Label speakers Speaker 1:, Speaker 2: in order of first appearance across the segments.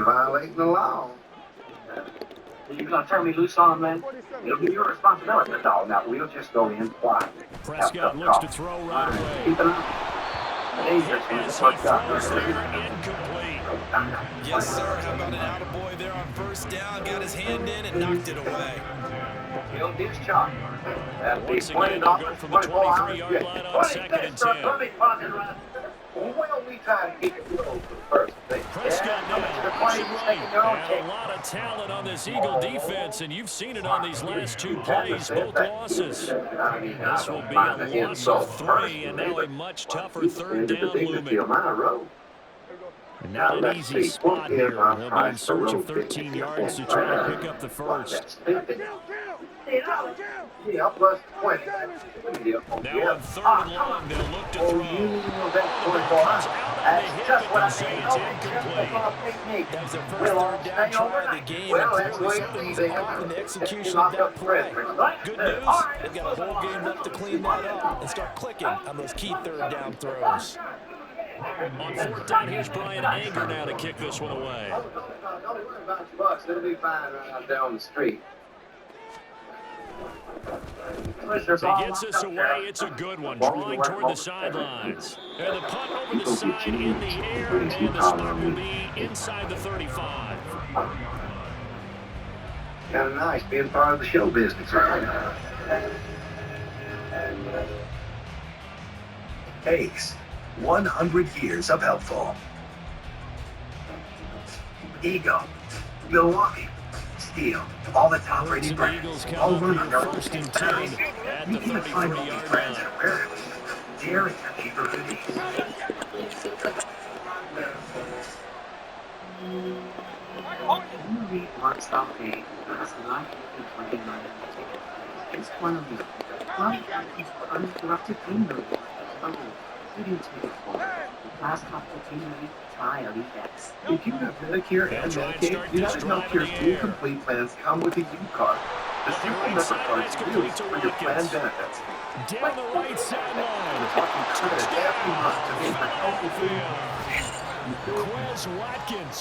Speaker 1: you're violating the law. You're going to turn me loose on him, man? It'll be your responsibility. No, now we'll just go in quiet.
Speaker 2: Prescott looks to throw right away.
Speaker 1: Keep it up.
Speaker 2: As he throws there, incomplete.
Speaker 3: Yes, sir. How about an attaboy there on first down? Got his hand in and knocked it away.
Speaker 1: He'll get his shot. That'll be
Speaker 2: Once again, they'll go from the 23-yard line on 2nd and 10.
Speaker 1: Well, we try to keep it low for the first thing.
Speaker 2: Prescott now, and a lot of talent on this Eagle defense, and you've seen it on these last 2 plays, both losses. This will be a loss of 3, and now a much tougher 3rd down looming. And not an easy spot here. They'll be in search of 13 yards to try to pick up the first.
Speaker 1: Yeah, plus 20.
Speaker 2: Now on 3rd and long, they'll look to throw.
Speaker 1: That's just what I mean.
Speaker 3: That was their first 3rd down try of the game, and clearly something was off in the execution of that play. Good news, they've got a whole game left to clean that up and start clicking on those key 3rd down throws.
Speaker 2: On 4th down, here's Brian Anger now to kick this one away.
Speaker 1: Don't worry about your bucks. It'll be fine right out there on the street.
Speaker 2: If he gets this away, it's a good one, drawing toward the sidelines. And the punt over the side in the air, and the start will be inside the 35.
Speaker 1: Kind of nice being part of the show business, right?
Speaker 4: Ace, 100 years of helpful. Eagle, Milwaukee, Steel, all the top-rated brands, all run under our
Speaker 2: first and 10 at the 33-yard line.
Speaker 4: Daring the cheaper goodies.
Speaker 5: You read Mark's Day as life in 29 It's one of the uninterrupted windows of leading to the last opportunity trial effects.
Speaker 6: If you have Medicare and Medicaid, United Healthcare's dual complete plans come with a U-Card. The simple member card is used for your plan benefits.
Speaker 2: Down the right sideline. Quez Watkins,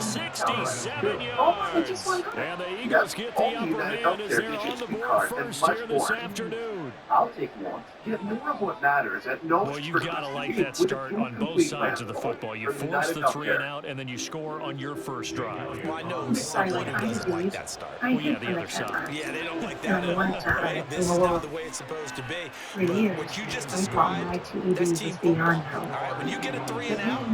Speaker 2: 67 yards. And the Eagles get the upper hand as they're on the board first here this afternoon.
Speaker 1: I'll take one.
Speaker 6: Get more of what matters at no
Speaker 2: Well, you've got to like that start on both sides of the football. You force the 3 and out, and then you score on your first drive.
Speaker 3: Well, I know someone who doesn't like that start.
Speaker 2: Well, yeah, the other side.
Speaker 3: Yeah, they don't like that at all, right? This is not the way it's supposed to be. But what you just described, that's team football. All right, when you get a 3 and out,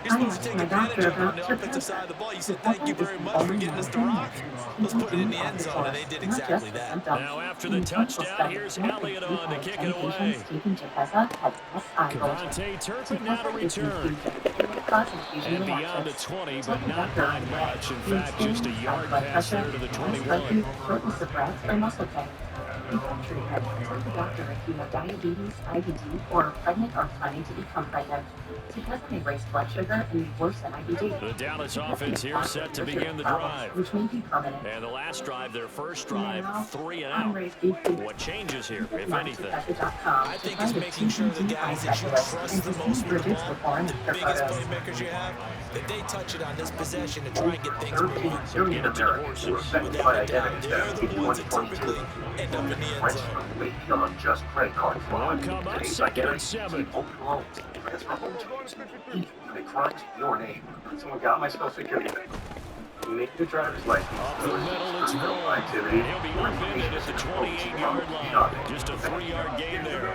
Speaker 3: you're supposed to take advantage of it on the offensive side of the ball. You said, thank you very much for getting us to rock. Let's put it in the end zone, and they did exactly that.
Speaker 2: Now, after the touchdown, here's Elliott on to kick it away. Devontae Turpin now to return. And beyond the 20, but not by much. In fact, just a yard pass there to the 21.
Speaker 5: Doctor if you have diabetes, IBD, or are pregnant or planning to become pregnant. Because may raise blood sugar and be worse than IBD.
Speaker 2: The Dallas offense here set to begin the drive.
Speaker 5: Which may be permanent.
Speaker 2: And the last drive, their first drive, 3 and out. What changes here, if anything?
Speaker 3: I think it's making sure the guys that you trust the most with the ball, the biggest playmakers you have, that they touch it on this possession to try and get things moving.
Speaker 2: Get it to the horses.
Speaker 3: Without a doubt, they're the ones that typically end up in the end zone.
Speaker 2: Will come up 2nd and 7.
Speaker 1: They cried your name. Someone got my social security. Make the driver's license.
Speaker 2: Off the middle, it's Vaughn. And he'll be upended at the 28-yard line. Just a 3-yard gain there.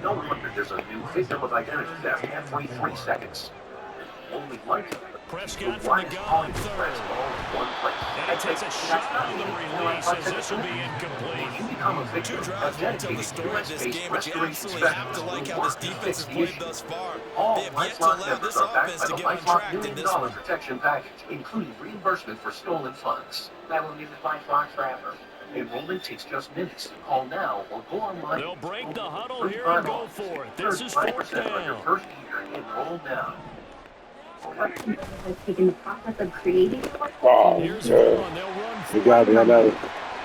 Speaker 1: No wonder there's a new victim of identity theft every 3 seconds. Only one.
Speaker 2: Prescott from the gun on 3rd. And he takes a shot on the release as this will be incomplete.
Speaker 3: 2 drives won't tell the story of this game, but you absolutely have to like how this defense has played thus far. They have yet to allow this offense to get on track in this one.
Speaker 1: Protection package, including reimbursement for stolen funds. That will leave the $5 forever. Enrollment takes just minutes. Call now or go online.
Speaker 2: They'll break the huddle here and go for it. This is 4th down.
Speaker 1: First year, enroll now.
Speaker 5: Taking the process of creating.
Speaker 2: Here's Vaughn. They'll run
Speaker 7: You got me, I know.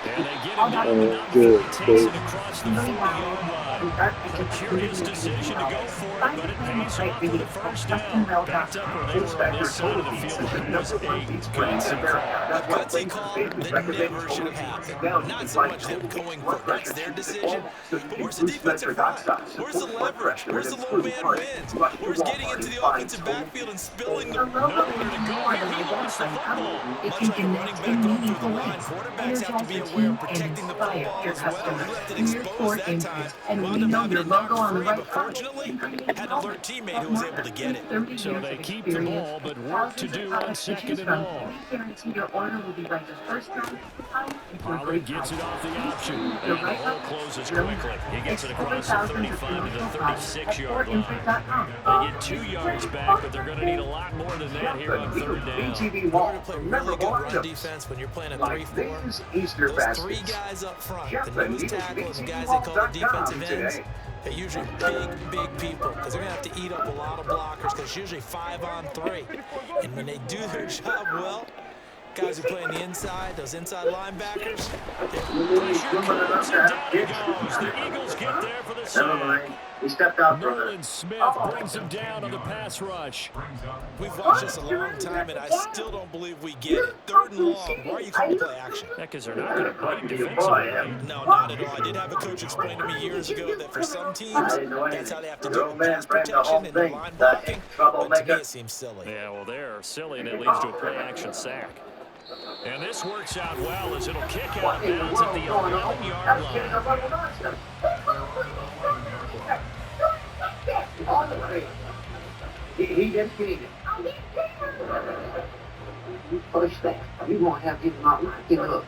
Speaker 2: And they get him down the number. He takes it across the 40-yard line. A curious decision to go for it, but it pays off with a first down. Backed up where they were on this side of the field. That was a gutsy call.
Speaker 3: A gutsy call that never should have happened. Not so much them going for it. That's their decision. But where's the defensive front? Where's the leverage? Where's the low man wins? Where's getting into the offensive backfield and spilling the
Speaker 2: Nowhere to go here. He lost the football.
Speaker 3: much like a running back going through the line. Quarterbacks have to be aware of protecting the football as well. He left it exposed that time. Wound up having it knocked free, but fortunately, had an alert teammate who was able to get it.
Speaker 2: So they keep the ball, but work to do on second and long. Pollard gets it off the option, and the hole closes quickly. He gets it across the 35 to the 36-yard line. They get 2 yards back, but they're going to need a lot more than that here on third down.
Speaker 3: In order to play really good run defense when you're playing a 3-4, those 3 guys up front, the nose tackle and the guys they call the defensive ends, they're usually big people because they're going to have to eat up a lot of blockers because it's usually 5 on 3. And when they do their job well, guys who play on the inside, those inside linebackers,
Speaker 2: Pressure comes, and down he goes. The Eagles get there for the sack.
Speaker 6: He stepped out for
Speaker 2: Nolan Smith brings him down on the pass rush.
Speaker 3: we've watched this a long time, and I still don't believe we get it. 3rd and long, why are you calling play action?
Speaker 2: Yeah, because they're not going to bite defensively.
Speaker 3: No, not at all. I did have a coach explain to me years ago that for some teams, that's how they have to do it. Pass protection and the line blocking. But to me, it seems silly.
Speaker 2: Yeah, well, they're silly, and it leads to a play-action sack. And this works out well as it'll kick out of bounds at the 11-yard line.
Speaker 5: He just did it. You push that. You won't have him not give it up.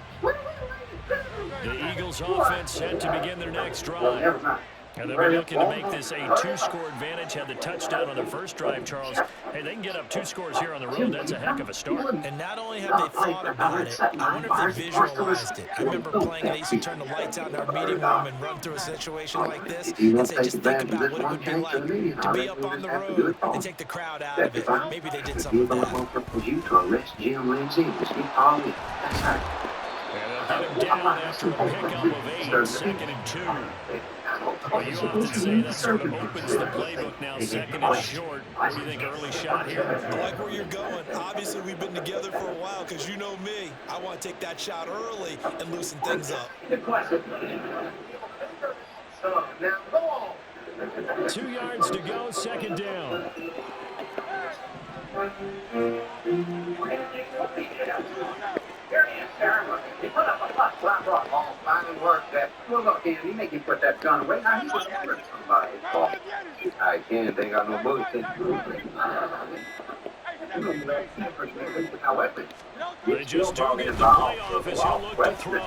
Speaker 2: The Eagles offense set to begin their next
Speaker 5: Well,
Speaker 2: drive.
Speaker 5: never mind.
Speaker 2: And they'll be looking to make this a 2-score advantage. Had the touchdown on their first drive, Charles. Hey, they can get up 2 scores here on the road. That's a heck of a start.
Speaker 3: And not only have they thought about it, I wonder if they visualized it. I remember playing, and I used to turn the lights out in our meeting room and run through a situation like this and say, just think about what it would be like to be up on the road and take the crowd out of it. Maybe they did something with that.
Speaker 5: You to arrest Jim Lindsay and Steve Polly. That's right.
Speaker 2: And they'll get him down after a pickup of 8, 2nd and 2. Well, you often say that sort of opens the playbook now, 2nd and short. What do you think, early shot here?
Speaker 3: I like where you're going. Obviously, we've been together for a while because you know me. I want to take that shot early and loosen things up.
Speaker 2: 2 yards to go, 2nd down.
Speaker 6: Fine work that. Well, look, Andy, make him put that gun away. Now, he was hurting somebody. I can't. They got no bullets. However,
Speaker 2: They just do get the playoff as he'll look to throw.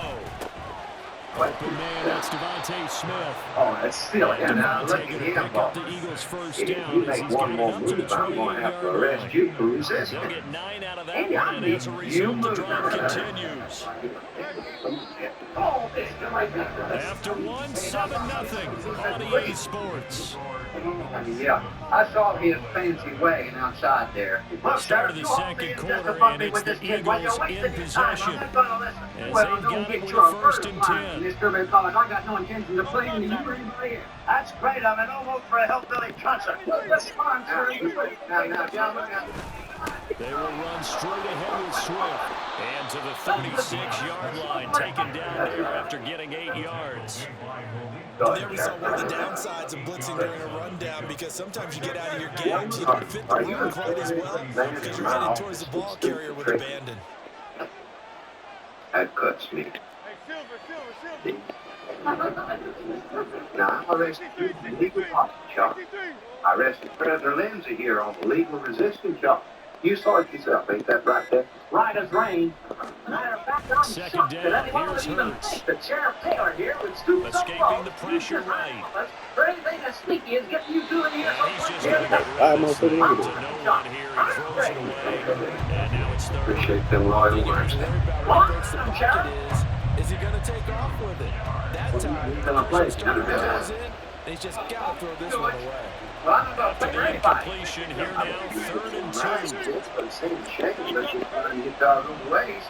Speaker 2: Open man, that's Devontae Smith.
Speaker 6: Oh, that's still,
Speaker 2: And
Speaker 6: now look
Speaker 2: Devontae
Speaker 6: at
Speaker 2: going to
Speaker 6: him,
Speaker 2: pick up the Eagles' first
Speaker 6: If
Speaker 2: down
Speaker 6: you
Speaker 2: as
Speaker 6: make
Speaker 2: he's
Speaker 6: one
Speaker 2: got it
Speaker 6: more
Speaker 2: up to the
Speaker 6: move, I'm going to have to
Speaker 2: 28-yard
Speaker 6: arrest
Speaker 2: line.
Speaker 6: you for resisting.
Speaker 2: They'll get 9 out of that one, and as a result, the drive continues. After 1, 7-0 on EA Sports.
Speaker 6: Yeah, I saw his fancy wagon outside there.
Speaker 2: Start of the 2nd quarter, and it's the Eagles in possession as they've got it with a 1st and 10.
Speaker 5: Mr. McCullough, I got no intention of playing you or anybody else. That's great. I'm an almost for a hillbilly concert. That's fine, sir.
Speaker 6: Now, John, look out.
Speaker 2: They will run straight ahead with Swift. And to the 36-yard line, taken down there after getting 8 yards.
Speaker 3: And there we saw one of the downsides of blitzing during a rundown because sometimes you get out of your games, you don't fit the run quite as well because you're headed towards the ball carrier with abandon.
Speaker 6: That cuts me. Now, I arrested you for illegal pocket charge. I arrested President Lindsay here on the legal resistance charge. You saw it yourself, ain't that right there?
Speaker 5: Right as rain.
Speaker 2: Second down, here's Hurts.
Speaker 5: The Sheriff Taylor here would scoop
Speaker 2: Escaping the pressure right.
Speaker 5: For anything as sneaky as getting you two in here.
Speaker 2: And he's just going to get rid of it to no one here. He throws it away. And now it's 3rd.
Speaker 6: Appreciate them loyal
Speaker 3: You
Speaker 6: words.
Speaker 3: get worried about what breaks the pocket is he going to take off with it? That time, he's starting to close in. He's just got to throw this one away.
Speaker 2: After the incompletion here now, 3rd and 2.
Speaker 6: It's the same shape, but you get out of the ways.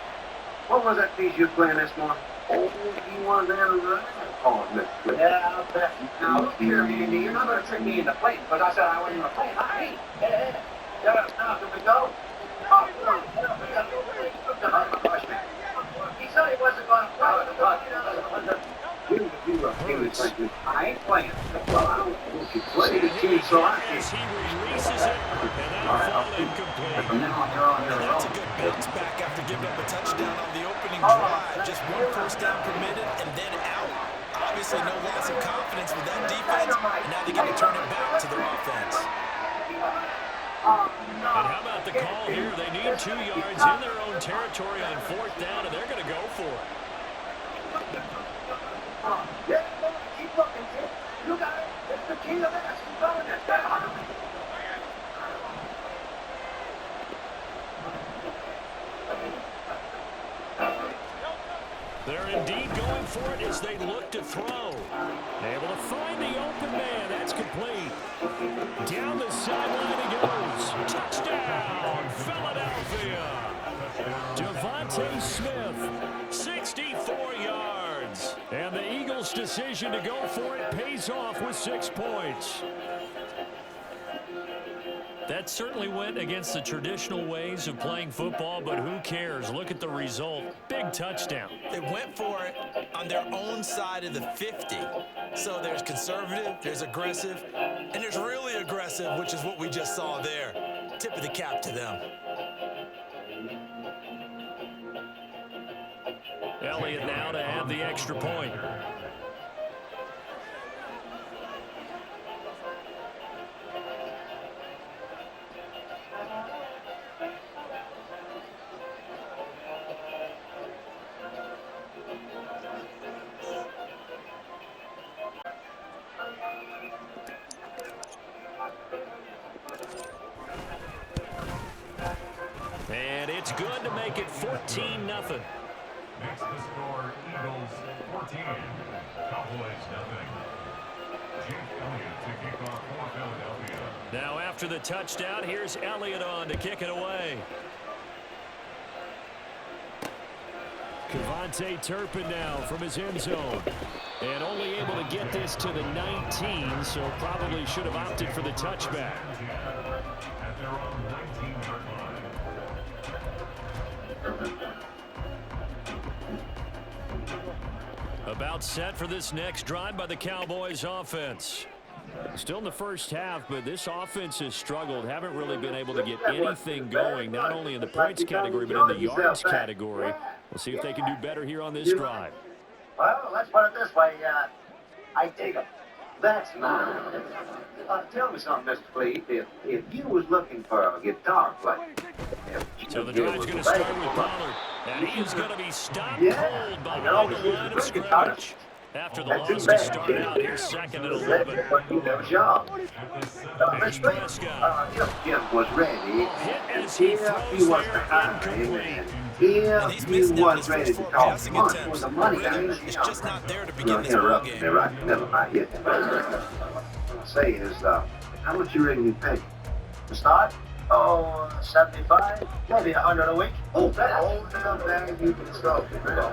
Speaker 6: What was that piece you were playing this morning? Oh, he was there running. Oh, look.
Speaker 1: Yeah, I'll bet. Now, look here, Andy. You're not going to trick me into playing because I said I wasn't going to play. Hey, hey, hey. Shut up now. Can we go? Oh, come on. Get up. We got to go play. He said he wasn't going to play. I ain't playing. Well, I don't want you playing the team, so I can't.
Speaker 2: As he releases it, and that'll fall incomplete.
Speaker 3: That's a good bounce back after giving up a touchdown on the opening drive. Just one first down permitted and then out. Obviously no loss of confidence with that defense, and now they get to turn it back to their offense.
Speaker 2: And how about the call here? They need 2 yards in their own territory on 4th down, and they're going to go for it.
Speaker 1: Yeah, keep looking, kid. You got it. It's the key to this. Keep going.
Speaker 2: They're indeed going for it as they look to throw. Able to find the open man. That's complete. Down the sideline he goes. Touchdown, Philadelphia. Devontae Smith, 64 yards. And the Eagles' decision to go for it pays off with 6 points. That certainly went against the traditional ways of playing football, but who cares? Look at the result. Big touchdown.
Speaker 3: They went for it on their own side of the 50. So there's conservative, there's aggressive, and there's really aggressive, which is what we just saw there. Tip of the cap to them.
Speaker 2: Elliott now to add the extra point. And it's good to make it 14-0.
Speaker 7: Next to score, Eagles 14, Cowboys 0. Jake Elliott to kick off for Philadelphia.
Speaker 2: Now after the touchdown, here's Elliott on to kick it away. Kevontae Turpin now from his end zone. And only able to get this to the 19, so probably should have opted for the touchback.
Speaker 7: At their own 19-yard line.
Speaker 2: About set for this next drive by the Cowboys offense. Still in the first half, but this offense has struggled. Haven't really been able to get anything going, not only in the points category, but in the yards category. We'll see if they can do better here on this drive.
Speaker 1: Well, let's put it this way. I take it. That's mine. Tell me something, Mr. Cleve. If you was looking for a guitar player,
Speaker 2: so the drive's going to start with Pollard. And he is going to be stopped cold behind the line of scrimmage. After the loss to start out, here's 2nd and 11. Here's Prescott.
Speaker 6: Jim was ready.
Speaker 2: Hit as he throws there, incomplete.
Speaker 6: If he was ready to talk money for the money,
Speaker 3: It's just not there to begin this ball game.
Speaker 6: Right, never mind. Yes. What I'm saying is, how much you ready to pay?
Speaker 1: To start? Oh, 75, maybe 100 a week.
Speaker 6: Oh, that old down there, you can start the ball.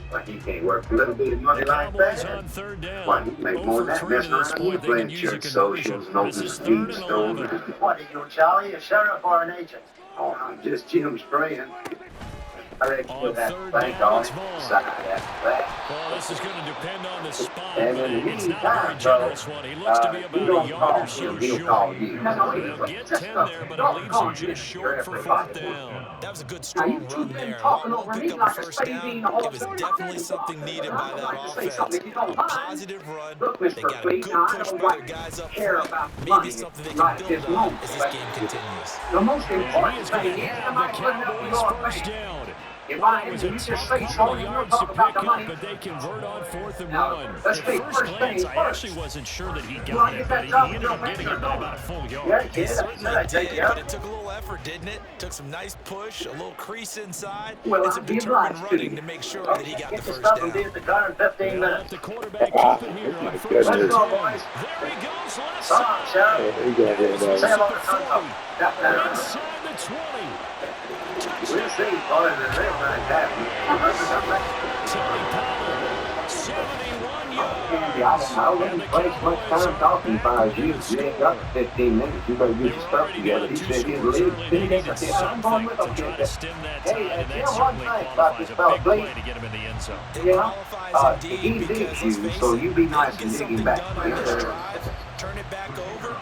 Speaker 6: Why, he can't work a little bit of money like
Speaker 2: Cowboys
Speaker 6: that.
Speaker 2: on 3rd down.
Speaker 6: Why, he make more than that
Speaker 2: 0 for 3
Speaker 6: messing
Speaker 2: to this
Speaker 6: around.
Speaker 2: point.
Speaker 6: He
Speaker 2: They can
Speaker 6: playing
Speaker 2: use a
Speaker 6: church
Speaker 2: conversion.
Speaker 6: socials and all
Speaker 2: This
Speaker 6: this
Speaker 2: is 3rd
Speaker 6: speed
Speaker 2: and
Speaker 6: stone.
Speaker 2: 11.
Speaker 1: What are you, Charlie? A sheriff or an agent?
Speaker 6: Oh, I'm just Jim's friend. I reckon
Speaker 2: On
Speaker 6: put that
Speaker 2: 3rd
Speaker 6: bank
Speaker 2: down,
Speaker 6: on
Speaker 2: it's
Speaker 6: it.
Speaker 2: Vaughn.
Speaker 6: Side that.
Speaker 2: Well, this is going to depend on the spot,
Speaker 6: And
Speaker 2: but
Speaker 6: in the
Speaker 2: it's not a
Speaker 6: meantime,
Speaker 2: very generous one. He looks to be
Speaker 6: you
Speaker 2: about
Speaker 6: don't
Speaker 2: a yard
Speaker 6: call
Speaker 2: or so
Speaker 6: him, he'll call
Speaker 2: short.
Speaker 6: you.
Speaker 2: They'll get 10 there, but it leaves him just short for 4th down.
Speaker 3: That was a good strong run there. While we'll pick up the first down, it was definitely something needed by that offense. A positive run. They got a good push by their guys up front. Maybe something they can build on as this game continues.
Speaker 1: The most
Speaker 2: And he
Speaker 1: important
Speaker 2: is going
Speaker 1: thing
Speaker 2: to
Speaker 1: is
Speaker 2: have
Speaker 1: somebody
Speaker 2: the
Speaker 1: putting up
Speaker 2: Cowboys
Speaker 1: your
Speaker 2: first
Speaker 1: face.
Speaker 2: down.
Speaker 1: If
Speaker 2: Well,
Speaker 1: I
Speaker 2: it was
Speaker 1: you
Speaker 2: a
Speaker 1: just
Speaker 2: tough
Speaker 1: say
Speaker 2: couple
Speaker 1: so,
Speaker 2: of
Speaker 1: you
Speaker 2: yards
Speaker 1: talk
Speaker 2: to
Speaker 1: about
Speaker 2: pick
Speaker 1: the
Speaker 2: up,
Speaker 1: money.
Speaker 2: but they convert on 4th and
Speaker 1: Now,
Speaker 2: 1.
Speaker 1: let's
Speaker 2: At
Speaker 1: take
Speaker 2: first
Speaker 1: first
Speaker 2: glance,
Speaker 1: things
Speaker 2: I
Speaker 1: first.
Speaker 2: actually wasn't sure that he
Speaker 1: You
Speaker 2: got
Speaker 1: want to
Speaker 2: it,
Speaker 1: get
Speaker 2: but
Speaker 1: that
Speaker 2: he
Speaker 1: job,
Speaker 2: ended
Speaker 1: you'll
Speaker 2: up
Speaker 1: pay
Speaker 2: getting
Speaker 1: your
Speaker 2: it by
Speaker 1: bill.
Speaker 2: about a full yard.
Speaker 1: Yeah,
Speaker 3: It
Speaker 1: kid,
Speaker 3: certainly
Speaker 1: I take
Speaker 3: did,
Speaker 1: you out.
Speaker 3: but it took a little effort, didn't it? Took some nice push, a little crease inside,
Speaker 1: Well,
Speaker 3: and some
Speaker 1: I'd be
Speaker 3: determined
Speaker 1: obliged to
Speaker 3: running
Speaker 1: you.
Speaker 3: to make sure that he got the
Speaker 1: Get your
Speaker 3: first
Speaker 1: stuff and be
Speaker 3: down.
Speaker 1: at the car in 15
Speaker 2: They'll let
Speaker 1: minutes.
Speaker 2: the quarterback keep it here on 1st
Speaker 1: Let's
Speaker 2: and
Speaker 1: go,
Speaker 2: 10.
Speaker 1: boys.
Speaker 2: There he goes, left
Speaker 1: So long,
Speaker 2: side.
Speaker 1: Sheriff. Say hello to Tonto.
Speaker 2: Inside the 20.
Speaker 6: We'll see, boys, if they're like that.
Speaker 2: Tony Pollard, 71
Speaker 1: Andy,
Speaker 2: yards.
Speaker 1: I wouldn't
Speaker 2: And the
Speaker 1: waste much
Speaker 2: Cowboys
Speaker 1: time
Speaker 2: are
Speaker 1: talking if I
Speaker 2: back
Speaker 1: was you.
Speaker 2: within a
Speaker 1: You ain't got
Speaker 2: score.
Speaker 1: 15 minutes. You better
Speaker 2: They
Speaker 1: get your
Speaker 2: were
Speaker 1: stuff
Speaker 2: already
Speaker 1: together.
Speaker 2: down
Speaker 1: He
Speaker 2: 2
Speaker 1: said he'd
Speaker 2: scores
Speaker 1: leave
Speaker 2: early. They
Speaker 1: Penny Days. I
Speaker 2: needed
Speaker 1: said, I'm going
Speaker 2: something
Speaker 1: with
Speaker 2: to
Speaker 1: him,
Speaker 2: try
Speaker 1: kid.
Speaker 2: to stem that
Speaker 1: Hey,
Speaker 2: tide, and that
Speaker 1: Jim, one
Speaker 2: certainly
Speaker 1: thing about
Speaker 2: qualifies.
Speaker 1: this
Speaker 2: A
Speaker 1: fella,
Speaker 2: big
Speaker 1: please.
Speaker 2: play to get him in the end zone.
Speaker 3: It
Speaker 1: Yeah.
Speaker 3: qualifies indeed
Speaker 1: He's big
Speaker 3: because, let's
Speaker 1: shoes,
Speaker 3: face
Speaker 1: so
Speaker 3: it,
Speaker 1: you be
Speaker 3: they don't
Speaker 1: nice
Speaker 3: get
Speaker 1: and dig him
Speaker 3: something
Speaker 1: back.
Speaker 3: done on this drive, turn it back over.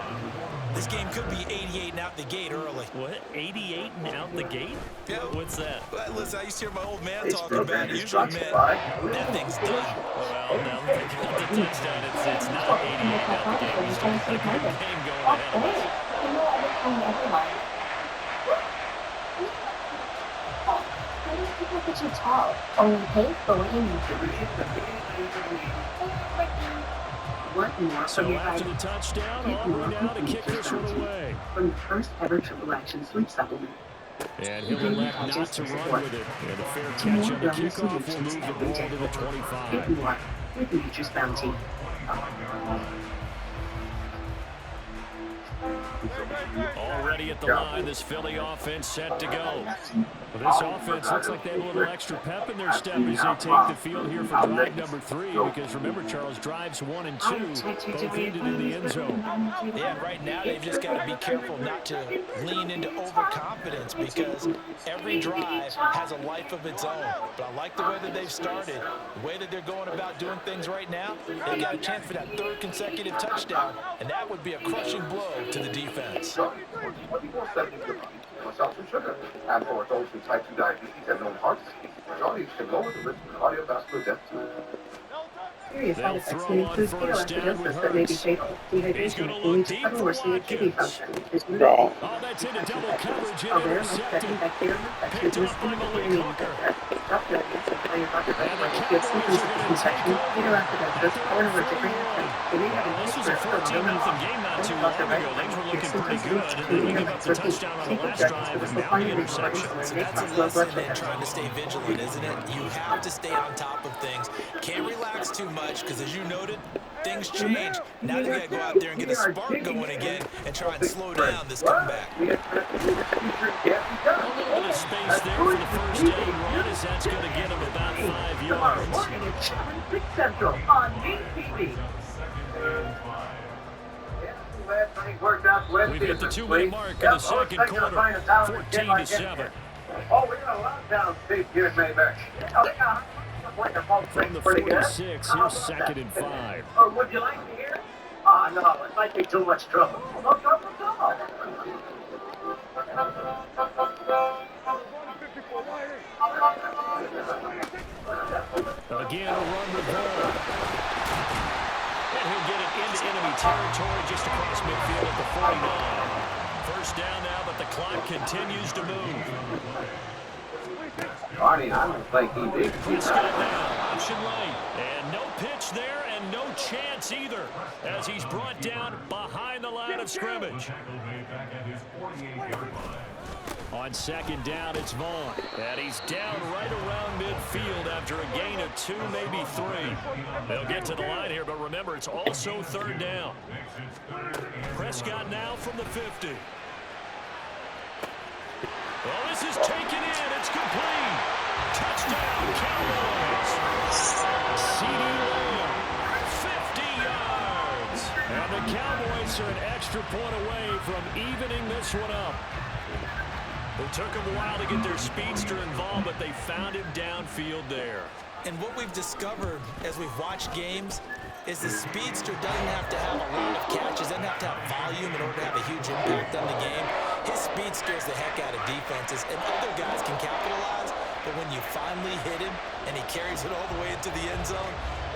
Speaker 3: This game could be 88 and out the gate early.
Speaker 2: What? 88 and out the gate?
Speaker 3: Yeah.
Speaker 2: What's that?
Speaker 3: Well, listen, I used to hear my old man
Speaker 1: This
Speaker 3: talking about
Speaker 1: program
Speaker 3: it.
Speaker 1: is
Speaker 3: Usually
Speaker 1: brought to you
Speaker 3: meant
Speaker 1: by
Speaker 3: that thing's done.
Speaker 2: Well, now that they got the touchdown, it's not 88 out the gate. We still got a good game going ahead of us.
Speaker 8: People could you tell? Only pay for what you need.
Speaker 5: What more
Speaker 2: So
Speaker 5: from your
Speaker 2: after
Speaker 5: guide?
Speaker 2: the touchdown,
Speaker 5: Get more
Speaker 2: Auburn now to
Speaker 5: complete
Speaker 2: kick this one
Speaker 5: bounty
Speaker 2: away.
Speaker 5: from the first ever triple action sleep supplement.
Speaker 2: And he'll elect not to run with it. And the fair catch on the kickoff will move the ball to the 25.
Speaker 5: Get more with Nature's Bounty.
Speaker 2: Already at the line, this Philly offense set to go. Well, this offense looks like they have a little extra pep in their step as they take the field here for drive number 3. Because remember, Charles, drives 1 and 2 both ended in the end zone.
Speaker 3: Yeah, right now they've just got to be careful not to lean into overconfidence because every drive has a life of its own. But I like the way that they've started, the way that they're going about doing things right now. They've got a chance for that 3rd consecutive touchdown, and that would be a crushing blow to the defense.
Speaker 6: 24/7 myself some sugar. And for those with type 2 diabetes and known heart disease, majority can lower the risk of cardiovascular death too.
Speaker 5: Serious side
Speaker 2: They'll
Speaker 5: effects
Speaker 2: throw
Speaker 5: can
Speaker 2: on
Speaker 5: include
Speaker 2: first down with
Speaker 5: ketoacidosis that may be
Speaker 2: Hurts.
Speaker 5: fatal.
Speaker 2: He's
Speaker 5: Dehydration
Speaker 2: gonna
Speaker 5: can
Speaker 2: look
Speaker 5: lead to
Speaker 2: deep for
Speaker 5: unworsening kidney
Speaker 2: Watkins.
Speaker 5: function.
Speaker 2: Oh, that's into double coverage and
Speaker 5: A rare
Speaker 2: intercepted.
Speaker 5: life-threatening bacterial infection
Speaker 2: Picked
Speaker 5: is
Speaker 2: up by Malik
Speaker 5: immediately
Speaker 2: Hooker.
Speaker 5: Doctor advice and tell your doctor
Speaker 2: And the
Speaker 5: if you have symptoms of this infection, ketoacidosis, or an allergic reaction. They may have a
Speaker 2: This was a
Speaker 5: history of
Speaker 2: 14-0 game not too long ago. Things were looking pretty good, and then they give up the touchdown on the last drive, and now the interception.
Speaker 3: So that's a lesson in trying to stay vigilant, isn't it? You have to stay on top of things. Can't relax too much because, as you noted, things change. Now they got to go out there and get a spark going again and try and slow down this comeback.
Speaker 2: A little bit of space there for the first down run, as that's going to get him about 5 yards.
Speaker 1: Central on DTV.
Speaker 2: We've hit the 2-minute mark in the second quarter, 14-7.
Speaker 1: Oh, we got a lot down deep here at Mayberry.
Speaker 2: From the 46, here's 2nd and 5.
Speaker 1: Or would you like to hear? Ah, no, it might be too much trouble. No trouble at all.
Speaker 2: Again, a run with ball. And he'll get it into enemy territory just across midfield at the 49. First down now, but the clock continues to move.
Speaker 1: Arnie, I don't think he did.
Speaker 2: Prescott now, option right. And no pitch there and no chance either as he's brought down behind the line of scrimmage. On 2nd down, it's Vaughn. And he's down right around midfield after a gain of 2, maybe 3. They'll get to the line here, but remember, it's also 3rd down. Prescott now from the 50. Oh, this is taken in. It's complete. Touchdown, Cowboys. CeeDee Lamb, 50 yards. And the Cowboys are an extra point away from evening this one up. It took them a while to get their speedster involved, but they found him downfield there.
Speaker 3: And what we've discovered as we've watched games is the speedster doesn't have to have a lot of catches, doesn't have to have volume in order to have a huge impact on the game. His speed scares the heck out of defenses, and other guys can capitalize, but when you finally hit him and he carries it all the way into the end zone,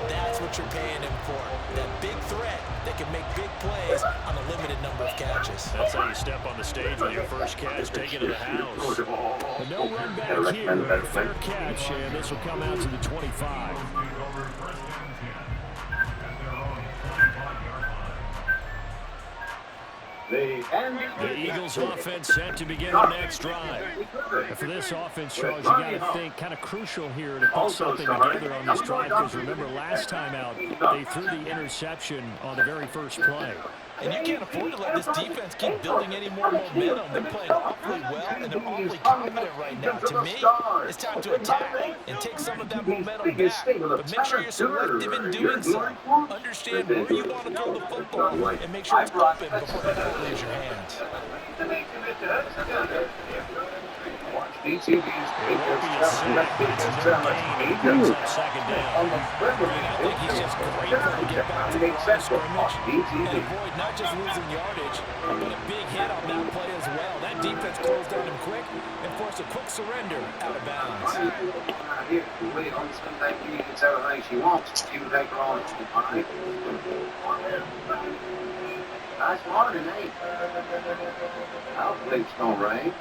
Speaker 3: that's what you're paying him for. That big threat that can make big plays on a limited number of catches.
Speaker 2: That's how you step on the stage with your first catch, take it to the house. But no run back here, fair catch, and this will come out to the 25. The Eagles offense set to begin the next drive. And for this offense, Charles, you got to think kind of crucial here to put something together on this drive because remember last time out, they threw the interception on the very first play.
Speaker 3: And you can't afford to let this defense keep building any more momentum. They're playing awfully well, and they're awfully confident right now. To me, it's time to attack and take some of that momentum back. But make sure you're selective in doing so. Understand where you want to throw the football and make sure it's open before the ball leaves your hands.
Speaker 2: It won't be a sack, but it's no gain, and it brings up second down.
Speaker 3: I think he's just grateful to get back to the line of scrimmage and avoid not just losing yardage, but a big hit on that play as well. That defense closed on him quick and forced a quick surrender out of bounds.
Speaker 1: Nice morning, eh? I don't believe it's gonna rain.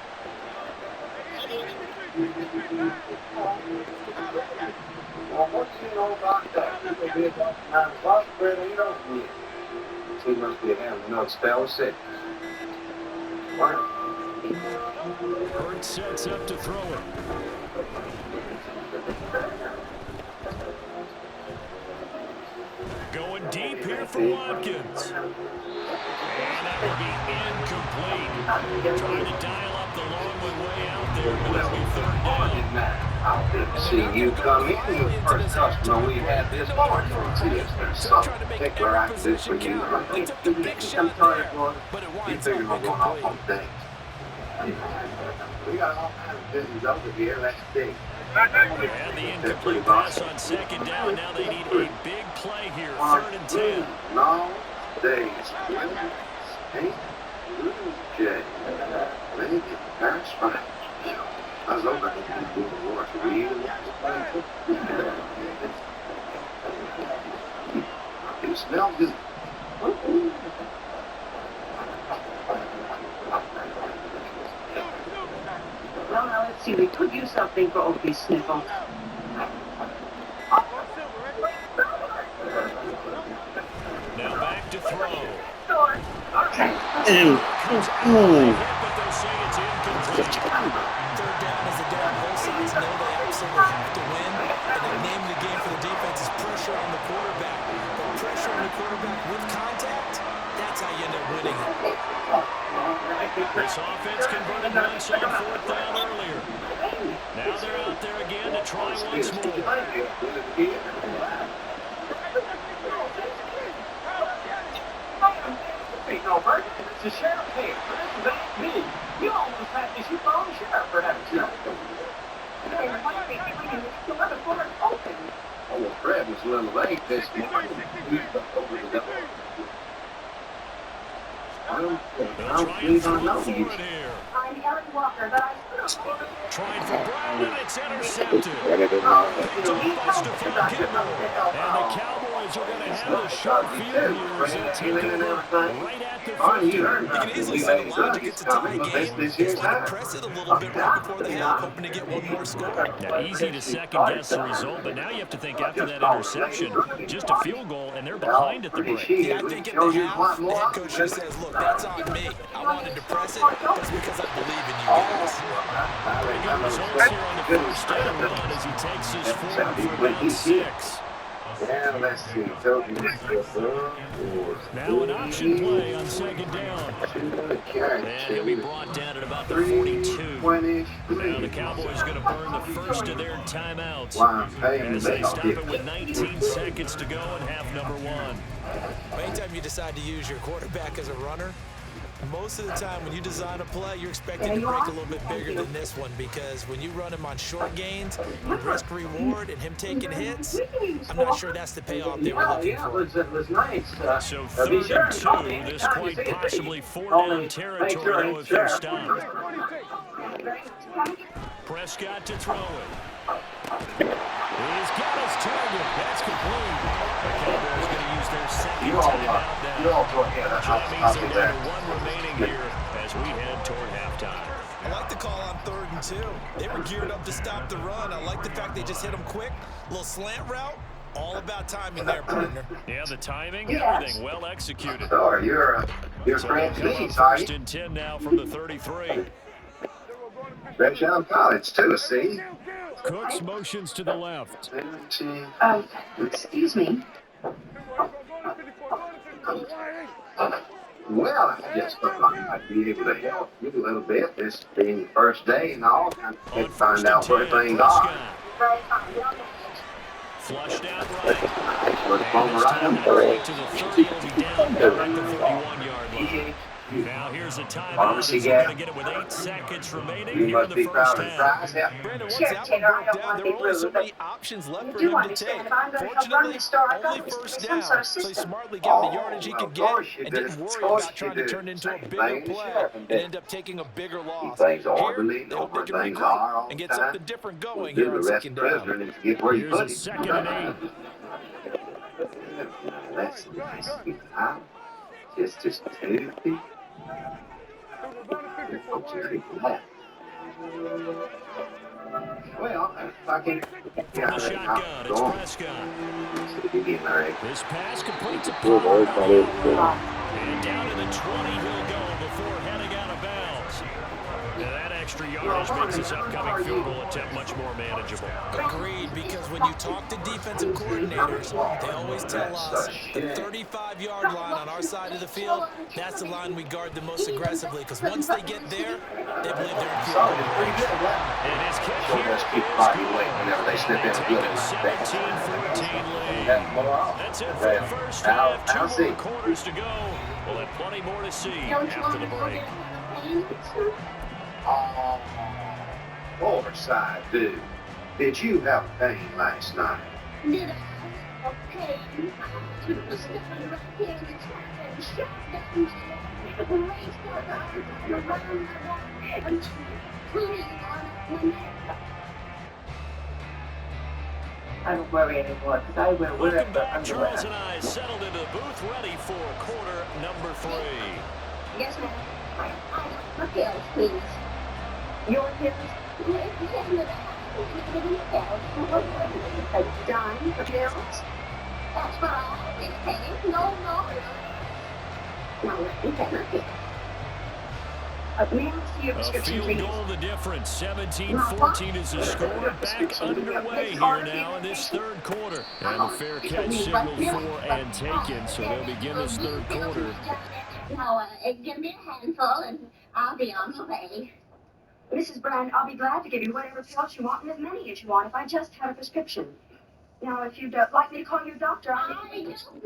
Speaker 1: Well, what do you know about that? People be about nine o'clock, but you don't need. He must be having another spell of sickness.
Speaker 2: Hurts sets up to throw it. Going deep here for Watkins. And that will be incomplete. Trying to dial up the long way out there, but it'll be third down.
Speaker 1: I didn't see you come in. You were the first customer we had this morning. See if there's something particular I can do for you. I'm sorry, boy. You figure we're going off on things. We got all kinds of business over here. That's big.
Speaker 2: And the incomplete pass on second down. Now they need a big play here. 3rd and 10.
Speaker 1: Long days. Hey, Jay. Maybe that's right. I was over to do the war for you. You smell good.
Speaker 5: Well, now let's see. We could use something for Opie's sniffle.
Speaker 2: Now back to throw.
Speaker 5: Okay.
Speaker 2: But they'll say it's incomplete.
Speaker 3: Third down is the down. Both sides know they absolutely have to win. And the name of the game for the defense is pressure on the quarterback. But pressure on the quarterback with contact, that's how you end up winning it.
Speaker 2: This offense converted once on 4th down earlier. Now they're out there again to try once more.
Speaker 1: It's the sheriff here. This is me. You almost had to shoot your own sheriff for having you. Oh, well, Fred was a little late this morning. Over the double. I don't believe I know you.
Speaker 8: I'm Ellie Walker, but I
Speaker 2: Trying for Brown, and it's intercepted. Picked off by Stephon Gilmore. And the Cowboys are going to have a short field here as they take over right at the 50.
Speaker 3: You can easily see the logic. It's a tie game. It's like press it a little bit right before the half, hoping to get one more score.
Speaker 2: Now, easy to second-guess the result, but now you have to think after that interception, just a field goal, and they're behind at the break.
Speaker 3: Yeah, I think at the half, the head coach just says, look, that's on me. I wanted to press it just because I believe in you guys.
Speaker 2: Pretty good results here on the first down run as he takes us forward for about 6.
Speaker 1: Yeah, let's see.
Speaker 2: Now an option play on second down. And he'll be brought down at about the 42. Now the Cowboys going to burn the first of their timeouts as they stop it with 19 seconds to go in half number 1.
Speaker 3: Anytime you decide to use your quarterback as a runner, most of the time when you design a play, you're expecting to break a little bit bigger than this one, because when you run him on short gains, you risk reward and him taking hits, I'm not sure that's the payoff they were looking for.
Speaker 1: It was nice.
Speaker 2: So 3rd and 2, this quite possibly 4-down territory though if they're stopped. Prescott to throw it. He's got his target. That's complete. The Cowboys going to use their second timeout now. That means they're down to 1 remaining here as we head toward halftime.
Speaker 3: I like the call on 3rd and 2. They were geared up to stop the run. I like the fact they just hit them quick. A little slant route. All about timing there, partner.
Speaker 2: Yeah, the timing, everything well executed.
Speaker 1: So you're
Speaker 2: So first and 10 now from the 33.
Speaker 1: Redtown College, Tennessee.
Speaker 2: Cooks motions to the left.
Speaker 5: Excuse me.
Speaker 1: Well, I just thought I might be able to help you a little bit. This being the first day and all, kind of
Speaker 2: On
Speaker 1: find
Speaker 2: 1st and
Speaker 1: out where
Speaker 2: 10,
Speaker 1: things are.
Speaker 2: Prescott. Flushed out right.
Speaker 1: Nice little
Speaker 2: And
Speaker 1: phone
Speaker 2: this
Speaker 1: right
Speaker 2: time
Speaker 1: up
Speaker 2: it'll
Speaker 1: there.
Speaker 2: break to the 30. It'll be down at the 31-yard line. Now here's a timeout as they're going to get it with 8 seconds remaining
Speaker 1: You
Speaker 2: here in
Speaker 1: must
Speaker 2: the
Speaker 1: be
Speaker 2: first
Speaker 1: proud of the
Speaker 2: half.
Speaker 1: prize, yeah.
Speaker 3: Brandon, once
Speaker 8: Sure,
Speaker 3: that one
Speaker 8: Tigger, I
Speaker 3: broke
Speaker 8: don't
Speaker 3: down,
Speaker 8: want
Speaker 3: there
Speaker 8: to
Speaker 3: were
Speaker 8: be
Speaker 3: only so
Speaker 8: rude, but
Speaker 3: many options left
Speaker 8: you
Speaker 3: for
Speaker 8: do
Speaker 3: him to
Speaker 8: understand
Speaker 3: take.
Speaker 8: if I'm going to help run
Speaker 3: Fortunately,
Speaker 8: this store, I've got
Speaker 3: only
Speaker 8: to
Speaker 3: first
Speaker 8: establish some sort
Speaker 3: down.
Speaker 8: of
Speaker 3: So he
Speaker 8: system.
Speaker 3: smartly got the yardage he
Speaker 1: Well,
Speaker 3: could
Speaker 1: of
Speaker 3: get
Speaker 1: course you
Speaker 3: and
Speaker 1: do.
Speaker 3: didn't
Speaker 1: Of
Speaker 3: worry
Speaker 1: course
Speaker 3: about
Speaker 1: you
Speaker 3: trying to
Speaker 1: do.
Speaker 3: turn it into a
Speaker 1: Same
Speaker 3: bigger
Speaker 1: thing the
Speaker 3: play
Speaker 1: sheriff
Speaker 3: and
Speaker 1: did.
Speaker 3: end up taking a bigger
Speaker 1: Keep
Speaker 3: loss.
Speaker 1: things
Speaker 3: Here,
Speaker 1: orderly,
Speaker 3: they
Speaker 1: know
Speaker 3: hope they
Speaker 1: where
Speaker 3: can
Speaker 1: things
Speaker 3: regroup
Speaker 1: are all
Speaker 3: and
Speaker 1: the
Speaker 3: get
Speaker 1: time.
Speaker 3: something different
Speaker 1: We'll
Speaker 3: going
Speaker 1: do
Speaker 3: here
Speaker 1: the
Speaker 3: on
Speaker 1: rest
Speaker 3: second down.
Speaker 1: prisoner and get where you
Speaker 2: Here's
Speaker 1: put
Speaker 2: a
Speaker 1: him.
Speaker 2: 2nd and 8.
Speaker 1: That's nice. Huh? Just 2 feet. Don't you think that? Well, if I can get you
Speaker 2: From the
Speaker 1: out of there, I'll
Speaker 2: shotgun, it's
Speaker 1: go on.
Speaker 2: Prescott.
Speaker 1: See if you get there.
Speaker 2: This pass complete to Pollard on the out route. And down to the 20 he'll go before heading out of bounds. Now that extra yardage makes this upcoming field goal attempt much more manageable.
Speaker 3: Agreed, because when you talk to defensive coordinators, they always tell us the 35-yard line on our side of the field, that's the line we guard the most aggressively, because once they get there, they believe they're in field
Speaker 1: So
Speaker 3: goal
Speaker 1: it's pretty
Speaker 3: range.
Speaker 1: good, right?
Speaker 2: And his kick
Speaker 1: Sure
Speaker 2: here
Speaker 1: does keep
Speaker 2: is
Speaker 1: body
Speaker 2: good.
Speaker 1: weight whenever they
Speaker 2: And
Speaker 1: slip
Speaker 2: they
Speaker 1: in a
Speaker 2: take
Speaker 1: good
Speaker 2: a
Speaker 1: one like that.
Speaker 2: 17-14 lead.
Speaker 1: That's more off.
Speaker 2: That's it for the first half. 2
Speaker 1: I'll see.
Speaker 2: more quarters to go. We'll have plenty more to see after the break.
Speaker 1: Oh, overside, dude. Did you have a pain last night?
Speaker 8: Did I have a pain? It was standing right here in the trap and shot down my raised up arms around my neck and pulling on my neck.
Speaker 5: I don't worry anymore because I wear
Speaker 2: Welcome
Speaker 5: whatever
Speaker 2: back. Charles and
Speaker 5: underwear.
Speaker 2: I settled into the booth ready for quarter number 3.
Speaker 8: Yes, ma'am. I want my pills, please.
Speaker 5: Your pills?
Speaker 8: Yes, ma'am. Give me pills.
Speaker 5: A dime for pills?
Speaker 8: That's what I always pay. No more. Now let me pay my pills.
Speaker 5: May I see your
Speaker 2: A
Speaker 5: prescription,
Speaker 2: field
Speaker 5: please?
Speaker 2: goal the difference. 17-14 is the score. Back underway here now in this third quarter. And the fair catch signaled for and taken, so they'll begin this third quarter.
Speaker 8: Now, give me a handful and I'll be on my way.
Speaker 5: Mrs. Brand, I'll be glad to give you whatever pills you want and as many as you want if I just had a prescription. Now, if you'd like me to call your doctor,
Speaker 8: I don't need a doctor.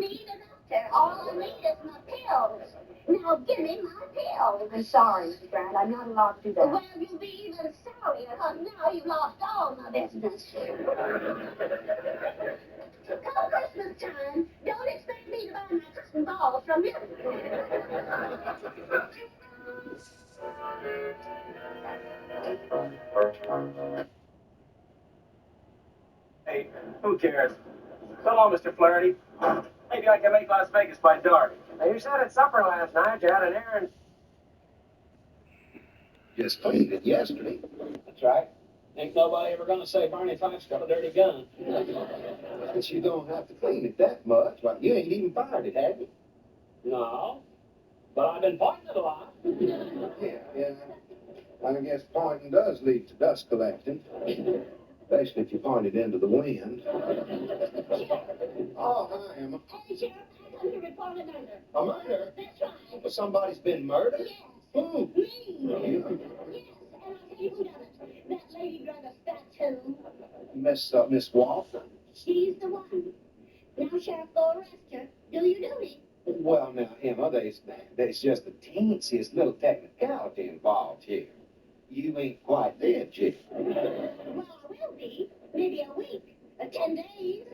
Speaker 8: All I need is my pills. Now give me my pills.
Speaker 5: I'm sorry, Mrs. Brand. I'm not allowed to do that.
Speaker 8: Well, you'll be even sorrier, because now you've lost all my business. Come Christmas time, don't expect me to buy my Christmas balls from you.
Speaker 9: Hey, who cares? So long, Mr. Flaherty. Maybe I can make Las Vegas by dark. Now, you said at supper last night you had an errand.
Speaker 1: Just cleaned it yesterday.
Speaker 9: That's right. Ain't nobody ever gonna say Barney Fife's got a dirty gun.
Speaker 1: But you don't have to clean it that much. Well, you ain't even fired it, have you?
Speaker 9: No, but I've been pointing it a lot.
Speaker 1: Yeah. I guess pointing does lead to dust collection. Especially if you point it into the wind. Oh, hi, Emma.
Speaker 8: Hey, Sheriff, I come to report a murder.
Speaker 1: A murder?
Speaker 8: That's right.
Speaker 1: Well, somebody's been murdered?
Speaker 8: Yes.
Speaker 1: Who?
Speaker 8: Me.
Speaker 1: You.
Speaker 8: Yes, and I'll tell you who done it. That lady drug us back to.
Speaker 1: Miss Walton?
Speaker 8: She's the one. Now, Sheriff, go arrest her. Do your duty.
Speaker 1: Well, now, Emma, there's just the teensiest little technicality involved here. You ain't quite dead, yet.
Speaker 8: Well, I will be. Maybe a week. 10 days.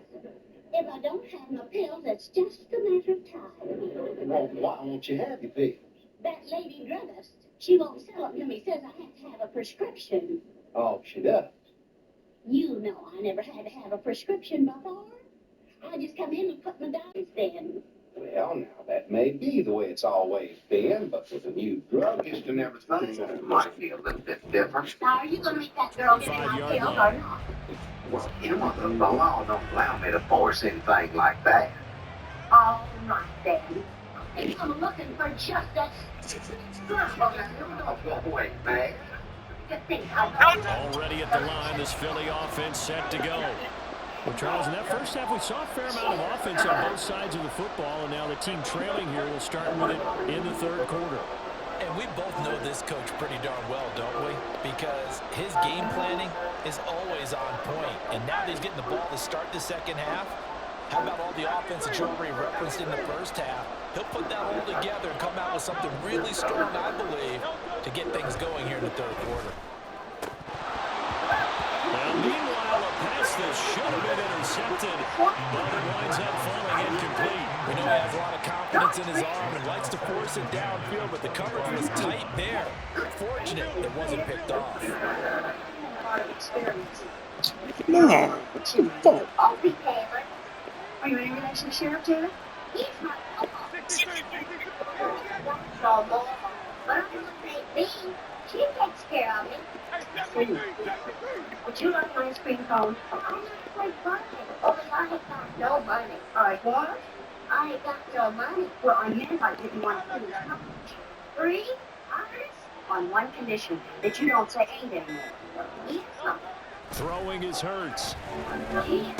Speaker 8: If I don't have my pills, it's just a matter of time.
Speaker 1: Well, why won't you have your pills?
Speaker 8: That lady druggist, she won't sell them to me. Says I have to have a prescription.
Speaker 1: Oh, she does.
Speaker 8: You know I never had to have a prescription before. I just come in and put my dimes in.
Speaker 1: Well, now, that may be the way it's always been, but with a new druggist and everything, it might be a little bit different.
Speaker 8: Now, are you going to make that girl give me my
Speaker 2: 5-yard
Speaker 8: pills
Speaker 2: line.
Speaker 8: or not?
Speaker 1: Well, Emma, the law don't allow me to force anything like that.
Speaker 8: All right, then. I'm looking for justice.
Speaker 1: Well, now, don't go away, man.
Speaker 8: You think I'll go?
Speaker 2: Already at the line, this Philly offense set to go. Well, Charles, in that first half, we saw a fair amount of offense on both sides of the football, and now the team trailing here will start with it in the third quarter.
Speaker 3: And we both know this coach pretty darn well, don't we? Because his game planning is always on point. And now that he's getting the ball to start the second half, how about all the offense that you already referenced in the first half? He'll put that all together and come out with something really strong, I believe, to get things going here in the third quarter.
Speaker 2: Well, meanwhile, a pass that should have been intercepted, but it winds up falling incomplete.
Speaker 3: We know he has a lot of confidence in his arm and likes to force it downfield, but the coverage was tight there. Fortunate it wasn't picked off.
Speaker 8: I'll be Taylor. Are you in a relationship, Taylor? He's my mom. No more. But I'm gonna say me. She takes care of me. Would you like ice cream cone? I'm not like money. Only I ain't got no money. All right, what? I ain't got no money. Well, I mean, I didn't want to lose how much? $3? On one condition, that you don't say ain't anymore. Yeah.
Speaker 2: Throwing his Hurts.
Speaker 8: Yeah.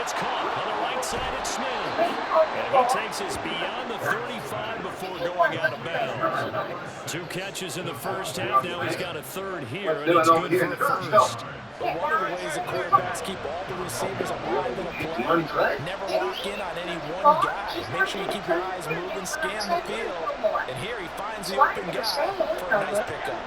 Speaker 2: It's caught on the right side at Smith. And he takes us beyond the 35 before going out of bounds. 2 catches in the first half. Now he's got a third here, and it's good for a first.
Speaker 3: But one of the ways that quarterbacks keep all the receivers alive in a play, never lock in on any one guy. Make sure you keep your eyes moving, scan the field. And here he finds the open guy for a nice pickup.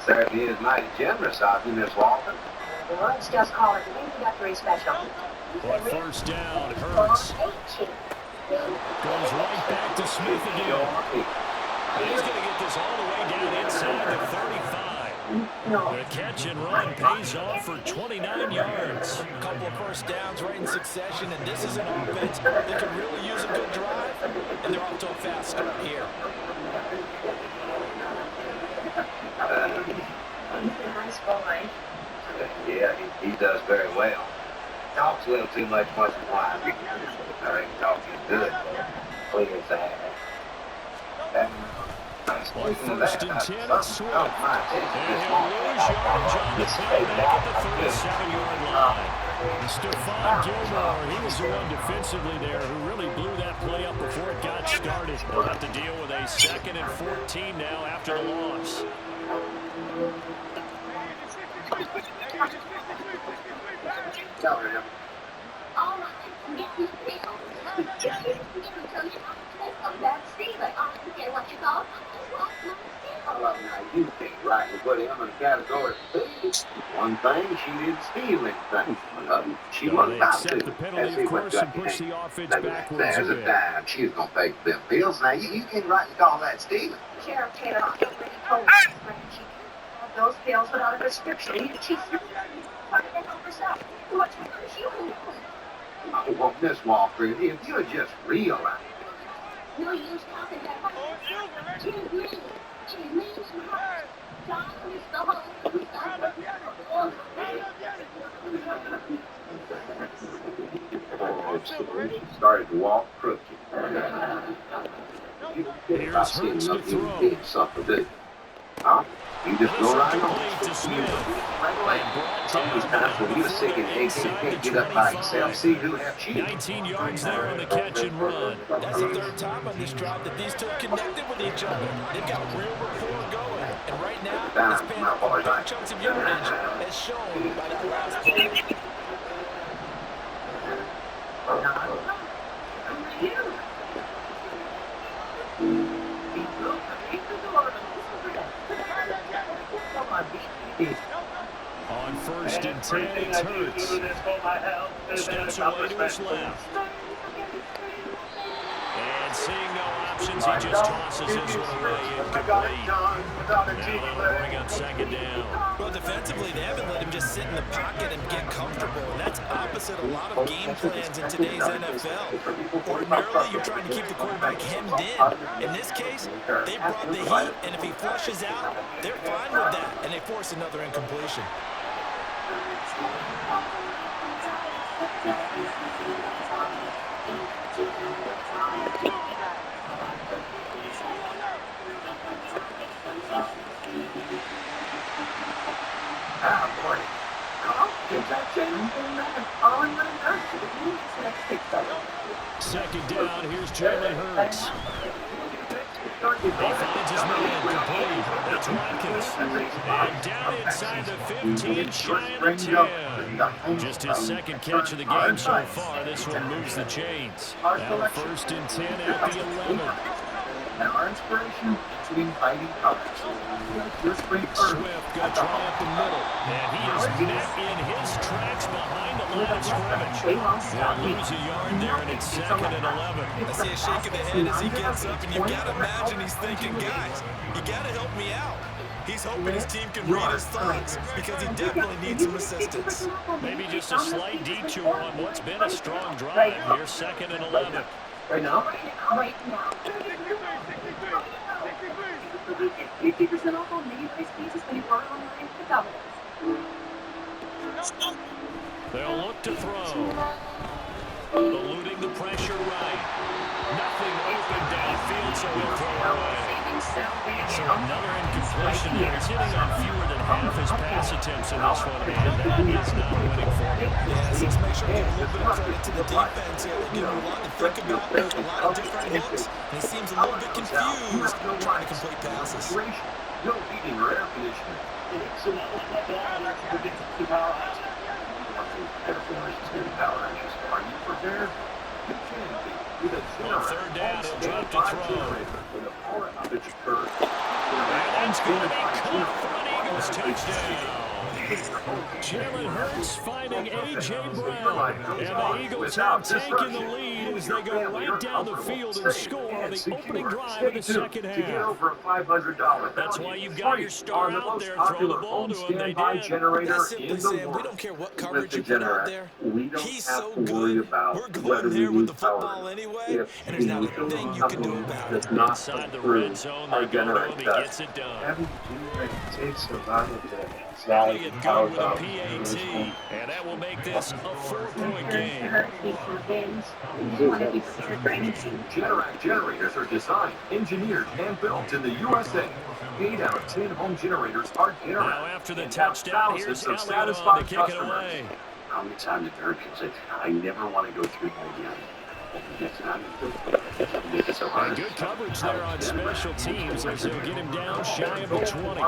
Speaker 1: Certainly is mighty generous of you, Miss Walton.
Speaker 8: Well, let's just call it an introductory special.
Speaker 2: On first down, Hurts goes right back to Smith again. And he's going to get this all the way down inside the 35. The catch and run pays off for 29 yards.
Speaker 3: A couple of first downs right in succession, and this is an offense that can really use a good drive, and they're off to a fast start here.
Speaker 8: Nice boy.
Speaker 1: Yeah, he does very well. Talks a little too much once in a while. I reckon talking good. Clean as that.
Speaker 2: On first and 10, it's Swift. And he'll lose yardage on the play back at the 37-yard line. And Stephon Gilmore, he was the one defensively there who really blew that play up before it got started. They'll have to deal with a 2nd and 14 now after the loss.
Speaker 1: Tell him.
Speaker 8: All right, get you feel. Just give me some of that stealing. I don't care what you call it.
Speaker 1: Well, now you can't rightly put him in the category of thieves. One thing, she didn't steal anything. She wasn't about to.
Speaker 2: Accept the penalty, of course, and push the offense backwards.
Speaker 1: There's a dime. She's going to pay for them bills. Now, you can't rightly call that stealing.
Speaker 8: Sheriff Taylor already told me she had those pills without a prescription. She's fucking them up herself. What's wrong with you?
Speaker 1: Oh, well, Miss Walford, if you would just realize.
Speaker 8: No use talking that much. She's mean. She's mean and hard. John is the whole
Speaker 1: started to walk crooked.
Speaker 2: Here's Hurts to throw.
Speaker 1: Something to do. Huh? You just go right on.
Speaker 2: To Smith.
Speaker 1: Some of these times when you're sick and can't get up by yourself, see who helps you.
Speaker 2: 19 yards there on the catch and run.
Speaker 3: That's the third time on this drive that these two have connected with each other. They've got a real rapport going. And right now, it's paying off for big chunks of yardage, as shown by that last play.
Speaker 2: On first and 10, it's Hurts. Steps away to his left. And seeing no options, he just tosses his one away incomplete. Now they'll bring up 2nd down.
Speaker 3: Well, defensively, they haven't let him just sit in the pocket and get comfortable. And that's opposite a lot of game plans in today's NFL. Ordinarily, you're trying to keep the quarterback hemmed in. In this case, they brought the heat, and if he flushes out, they're fine with that, and they force another incompletion.
Speaker 6: Ah, boy.
Speaker 2: Second down, here's Jalen Hurts. He finds his man complete. That's Watkins. And down inside the 15, shy of the 10. Just his second catch of the game so far. This one moves the chains. Now 1st and 10 at the 11.
Speaker 6: And our inspiration to inviting colors.
Speaker 2: Swift going to try up the middle. And he is met in his tracks behind the line of scrimmage. They'll lose a yard there, and it's 2nd and 11.
Speaker 3: I see a shake of the head as he gets up, and you've got to imagine he's thinking, guys, you got to help me out. He's hoping his team can read his thoughts because he definitely needs some assistance.
Speaker 2: Maybe just a slight detour on what's been a strong drive here, 2nd and 11.
Speaker 1: Right now?
Speaker 5: 50% off all mini price pieces when you order online at Cowboys.
Speaker 2: They'll look to throw. Eluding the pressure right. Nothing open downfield, so he'll throw away. So another incompletion there. He's hitting on fewer than half his pass attempts in this one, and that is not winning for him.
Speaker 3: Yes, let's make sure we give a little bit of credit to the defense here. They give him a lot to think about, a lot of different looks, and he seems a little bit confused trying to complete passes.
Speaker 6: No heating or air conditioning. Are you prepared? You can be.
Speaker 2: On 3rd down, he'll drop to throw. And that's going to be caught for an Eagles touchdown. Jalen Hurts finding A.J. Brown. And the Eagles have taken the lead as they go right down the field and score on the opening drive of the second half. That's why you've got your star out there. Throw the ball to him. They did.
Speaker 3: That's simply saying we don't care what coverage you put out there. He's so good. We're going there with the football anyway, and there's not a thing you can do about it.
Speaker 2: Inside the red zone, they go to him. He gets it done. Elliott good with a PAT, and that will make this a 4-point game.
Speaker 6: Generac generators are designed, engineered, and built in the USA. 8 out of 10 home generators are Generac.
Speaker 2: Now after the touchdown, here's Elliott on to kick it away.
Speaker 4: How many times have you heard people say, I never want to go through that again?
Speaker 2: And good coverage there on special teams as they'll get him down shy of the 20.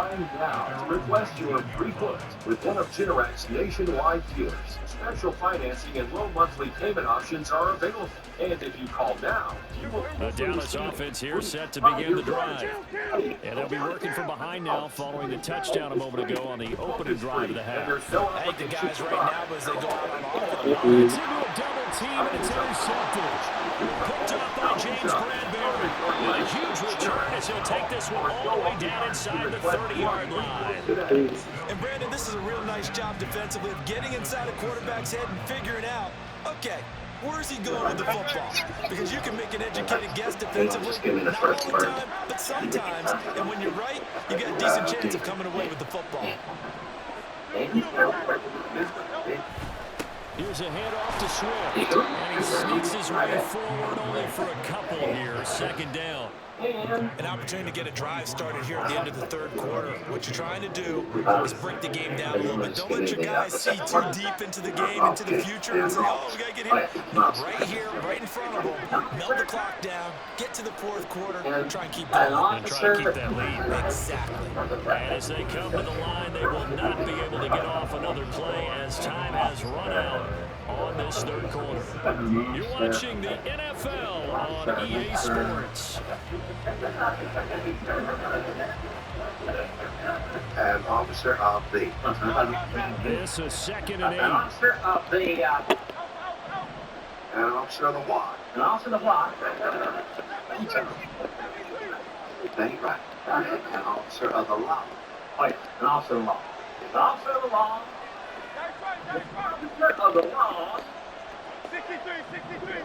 Speaker 6: Request your free foot with one of Generac's nationwide dealers. Special financing and low monthly payment options are available. And if you call now, you will...
Speaker 2: The Dallas offense here set to begin the drive. And they'll be working from behind now following the touchdown a moment ago on the opening drive of the half.
Speaker 3: I think the guys right now, as they go out on offense,
Speaker 2: It's into a double team, and it's intercepted. Picked up by James Bradbury. And a huge return as he'll take this one all the way down inside the 30-yard line.
Speaker 3: And Brandon, this is a real nice job defensively of getting inside a quarterback's head and figuring out, okay, where's he going with the football? Because you can make an educated guess defensively, not all the time, but sometimes. And when you're right, you got a decent chance of coming away with the football.
Speaker 2: Here's a handoff to Swift, and he sneaks his way forward only for a couple here. 2nd down.
Speaker 3: An opportunity to get a drive started here at the end of the 3rd quarter. What you're trying to do is break the game down a little bit. Don't let your guys see too deep into the game, into the future, and say, oh, we got to get here. No, right here, right in front of them. Melt the clock down, get to the 4th quarter, and try and keep going.
Speaker 2: And try to keep that lead.
Speaker 3: Exactly.
Speaker 2: And as they come to the line, they will not be able to get off another play as time has run out on this 3rd quarter. You're watching the NFL on EA Sports.
Speaker 6: An officer of the...
Speaker 2: This is 2nd and 8.
Speaker 1: An officer of the...
Speaker 6: An officer of the what?
Speaker 1: An officer of the block.
Speaker 6: That ain't right. An officer of the law.
Speaker 1: Oh, yeah. An officer of the law. An officer of the law. An officer of the law.
Speaker 8: 63.
Speaker 1: An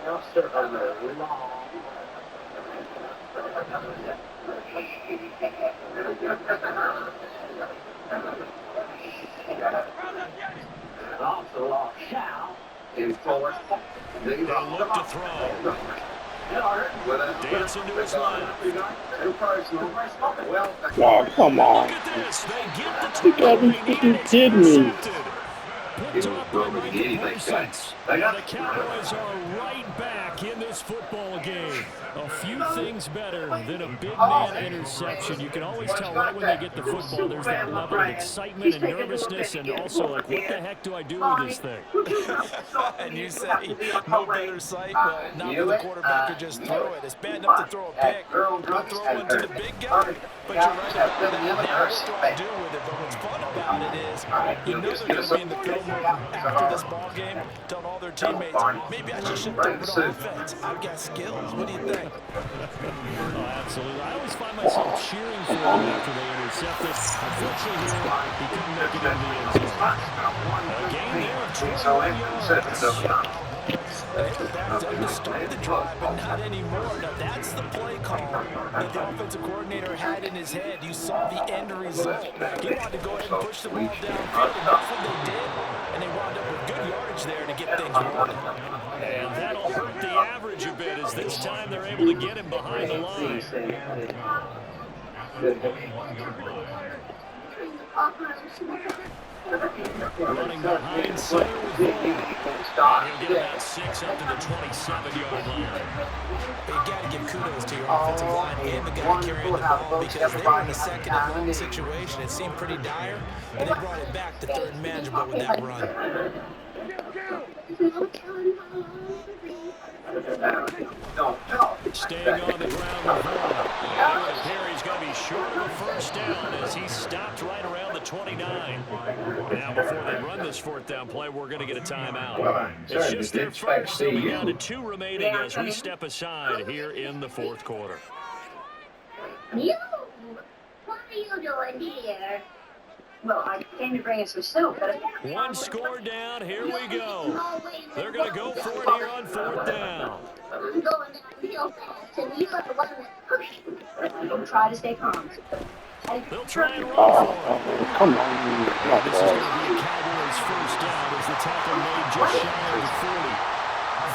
Speaker 1: officer of the law. An officer of the law shall
Speaker 6: Enforce.
Speaker 2: They'll look to throw. Dancing to his left.
Speaker 10: Oh, come
Speaker 2: Look
Speaker 10: on.
Speaker 2: at this. They get the
Speaker 10: You gotta
Speaker 2: turnover
Speaker 10: be
Speaker 2: they need, and
Speaker 10: freaking
Speaker 2: it's
Speaker 10: kidding me.
Speaker 2: intercepted. Picked off by Micah Parsons. And the Cowboys are right back in this football game. A few things better than a big man interception. You can always tell right when they get the football, there's that level of excitement and nervousness, and also like, what the heck do I do with this thing?
Speaker 3: And you say no better sight? Well, not for the quarterback who just threw it. It's bad enough to throw a pick. Don't throw one to the big guy. But you're right about that. They have no throw do with it. But what's fun about it is you know they're going to be in the film room after this ball game, telling all their teammates, maybe I should shift over to offense. I've got skills. What do you think?
Speaker 2: Oh, absolutely. I always find myself cheering for them after they intercept it. Unfortunately, here, he couldn't make it into the end zone. A gain there of 21 yards.
Speaker 3: They were backed up to start the drive, but not anymore. Now, that's the play call that the offensive coordinator had in his head. You saw the end result. He wanted to go ahead and push the ball downfield, and that's what they did. And they wound up with good yardage there to get things rolling.
Speaker 2: And that'll hurt the average a bit as this time they're able to get him behind the line. Running behind center with ball. And he'll get about 6 up to the 27-yard line.
Speaker 3: But you got to give kudos to your offensive line and the guy carrying the ball because they were in a second and long situation. It seemed pretty dire, but they brought it back to third and manageable with that run.
Speaker 2: Staying on the ground with Vaughn. And it would appear he's going to be short of a first down as he stopped right around the 29. Now, before they run this fourth down play, we're going to get a timeout. It's just their first. They'll be down to 2 remaining as we step aside here in the fourth quarter.
Speaker 8: You? What are you doing here?
Speaker 5: Well, I came to bring in some soup, but...
Speaker 2: One score down. Here we go. They're going to go for it here on fourth down.
Speaker 8: I'm going downhill fast, and you are the one that pushed me.
Speaker 5: Don't try to stay calm.
Speaker 2: They'll try and run for it.
Speaker 10: Come on.
Speaker 2: This is going to be a Cowboys first down as the tackle made just shy of the 40.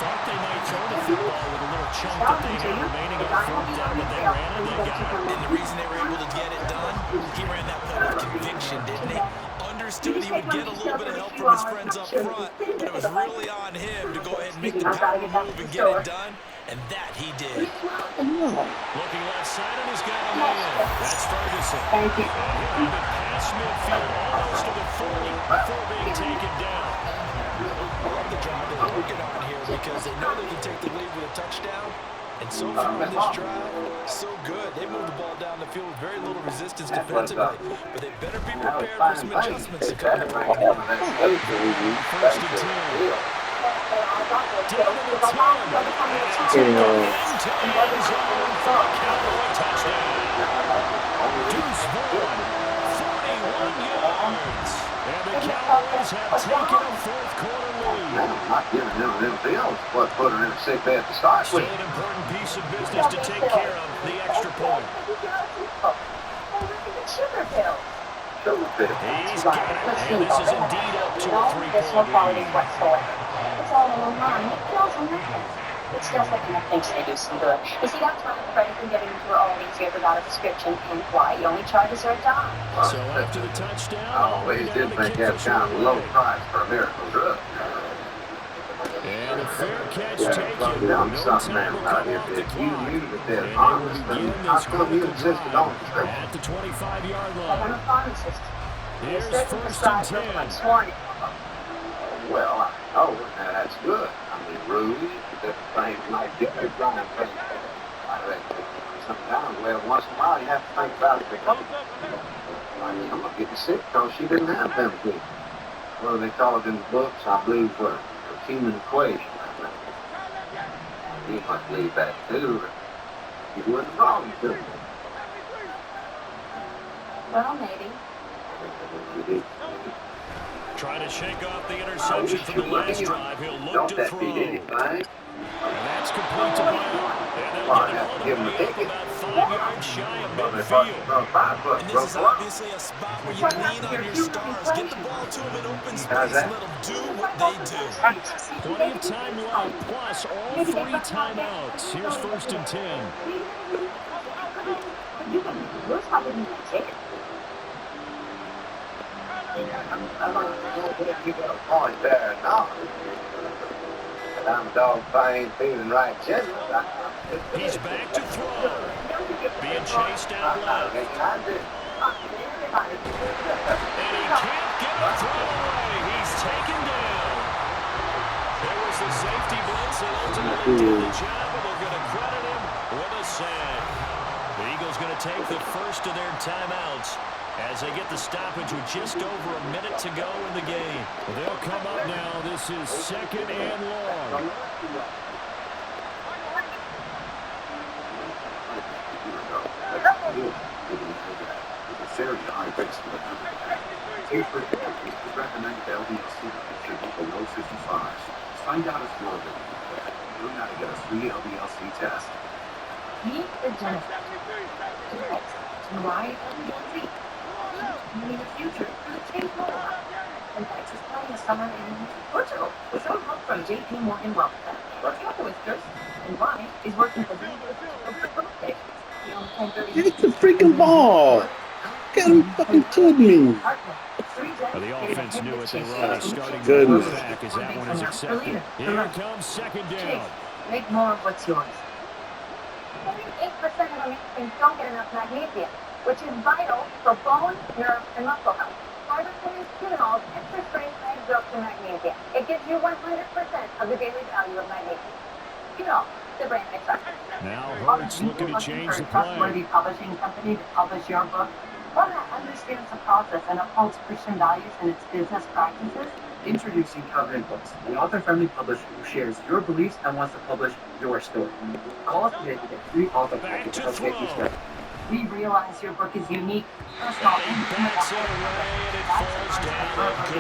Speaker 2: Thought they might throw the football with a little chunk that they had remaining on fourth down, but they ran and they got it.
Speaker 3: And the reason they were able to get it done, he ran that play with conviction, didn't he? Understood he would get a little bit of help from his friends up front, but it was really on him to go ahead and make the power move and get it done, and that he did.
Speaker 2: Looking left side of his guy on the end. That's Ferguson. And he'll have it past midfield, almost to the 40 before being taken down.
Speaker 3: I love the drive they're working on here because they know they can take the lead with a touchdown. And so far in this drive, so good. They moved the ball down the field with very little resistance defensively. But they better be prepared for some adjustments to come.
Speaker 2: First and 10. Down to the 10. That's into the end zone for a Cowboy touchdown. Deuce Vaughn, 41 yards. And the Cowboys have taken a fourth quarter lead.
Speaker 1: Not giving them them deals, but put her in a sick bed to start
Speaker 2: Still
Speaker 1: with.
Speaker 2: an important piece of business to take care of, the extra point.
Speaker 5: Sugar pill.
Speaker 2: He's got it, and this is indeed up to a 3-point lead.
Speaker 5: It's all in line. It doesn't matter. It's just like enough thinks they do some good. You see, that's why Freddie can get into all these years without a prescription, and why he only charges her a dime.
Speaker 2: So after the touchdown,
Speaker 1: I always did think that was kind of a low price for a miracle drug.
Speaker 2: and a fair catch taken. No time will come off the clock. And they will begin this critical drive at the 25-yard line. Here's first and 10.
Speaker 1: Well, that's good. I mean, rules, different things like different things. Sometimes, well, once in a while, you have to think about it. I mean, I'm going to get sick because she didn't have them things. What do they call it in the books? I believe what? A human equation. You must believe that too. You wouldn't wrong to me.
Speaker 5: Well, maybe.
Speaker 1: You did.
Speaker 2: Trying to shake off the interception from the last drive. He'll look to throw. And that's complete to Brown. And they'll
Speaker 4: Well,
Speaker 2: get
Speaker 4: I
Speaker 2: it
Speaker 4: have
Speaker 2: all
Speaker 4: to
Speaker 2: the
Speaker 4: give him a
Speaker 2: way up
Speaker 4: ticket.
Speaker 2: about 5 yards shy of
Speaker 4: Well, they fucking
Speaker 2: midfield.
Speaker 4: run 5 foot,
Speaker 3: And this
Speaker 4: run
Speaker 3: is
Speaker 4: for
Speaker 3: obviously a spot where you lean on your stars. Get the ball to them in open
Speaker 4: How's
Speaker 3: space and
Speaker 4: that?
Speaker 3: let them do what they do.
Speaker 2: Plenty of time left, plus all 3 timeouts. Here's 1st and 10.
Speaker 8: You can lose how did you take it?
Speaker 4: I'm not going to give you a point there, no. But I'm dog fine, feeling right generous.
Speaker 2: He's back to throw. Being chased out left. And he can't get a throw away. He's taken down. There was the safety blitz and ultimately did the job, and they're going to credit him with a sack. The Eagles going to take the first of their timeouts as they get the stoppage with just over a minute to go in the game. They'll come up now. This is 2nd and long.
Speaker 4: Recommended LDLC should be below 55. Find out if you're living. Learn how to get a free LDLC test.
Speaker 5: Meet the Genesis. To ride LDLC. In the future, for the same program. And Texas playing a summer in Portugal with some help from JP Morgan Wealth Center. Let's go, Whiskers. And Ryan is working for the birthday.
Speaker 10: It's a freaking ball. Gotta fucking kidding me.
Speaker 2: The offense knew it. They were already starting to move
Speaker 10: Goodness.
Speaker 2: back as that one is accepted. Here comes 2nd down.
Speaker 5: Make more of what's yours.
Speaker 8: 78% of Americans don't get enough magnesium, which is vital for bone, nerve, and muscle health. Fiber-Trace Qunol's extra strength high absorption magnesium. It gives you 100% of the daily value of magnesium. Qunol, the brand I trust.
Speaker 2: Now Hurts looking to change the
Speaker 5: Trustworthy
Speaker 2: play.
Speaker 5: publishing company to publish your book. One that understands the process and upholds Christian values in its business practices.
Speaker 9: Introducing Covenant Books, an author-friendly publisher who shares your beliefs and wants to publish your story. Call us today to get free author
Speaker 2: Back
Speaker 9: package
Speaker 2: to
Speaker 9: to help get you
Speaker 2: throw.
Speaker 9: started.
Speaker 5: We realize your book is unique, personal,
Speaker 2: And he bats it away, and it falls down incomplete.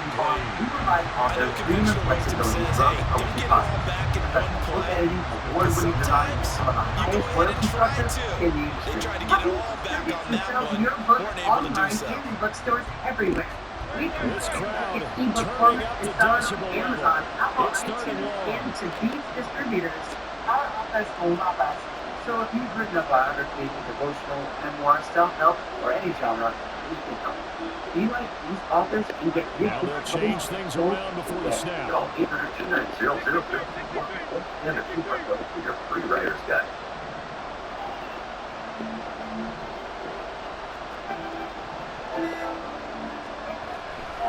Speaker 5: We provide
Speaker 3: I know
Speaker 5: authors freedom and
Speaker 3: conventional wisdom
Speaker 5: flexibility
Speaker 3: says,
Speaker 5: throughout
Speaker 3: hey,
Speaker 5: the
Speaker 3: don't
Speaker 5: publishing
Speaker 3: get it all
Speaker 5: process.
Speaker 3: back in one
Speaker 5: Professional book
Speaker 3: play.
Speaker 5: editing,
Speaker 3: But
Speaker 5: award-winning design,
Speaker 3: sometimes
Speaker 5: some of the
Speaker 3: you go
Speaker 5: highest
Speaker 3: ahead
Speaker 5: royalty
Speaker 3: and try
Speaker 5: structures
Speaker 3: to.
Speaker 5: in the
Speaker 3: They
Speaker 5: industry.
Speaker 3: tried to get it all back on that one.
Speaker 5: Your book
Speaker 3: Weren't able to do
Speaker 5: online
Speaker 3: so.
Speaker 5: and in bookstores everywhere. We can
Speaker 2: This crowd
Speaker 5: ebook
Speaker 2: turning
Speaker 5: format
Speaker 2: up
Speaker 5: and
Speaker 2: the
Speaker 5: sell it
Speaker 2: decibel
Speaker 5: on
Speaker 2: level.
Speaker 5: Amazon, Apple,
Speaker 2: It's 3rd and
Speaker 5: iTunes,
Speaker 2: long.
Speaker 5: and to these distributors. Our authors will love us.
Speaker 9: So if you've written a biography, devotional, memoir, self-help, or any genre, we can help. Be like these authors and get your
Speaker 2: Now
Speaker 9: book
Speaker 2: they'll
Speaker 9: published
Speaker 2: change things around before the
Speaker 4: Call
Speaker 2: snap.
Speaker 4: 800-290-0051 and a coupon code for your free writer's guide.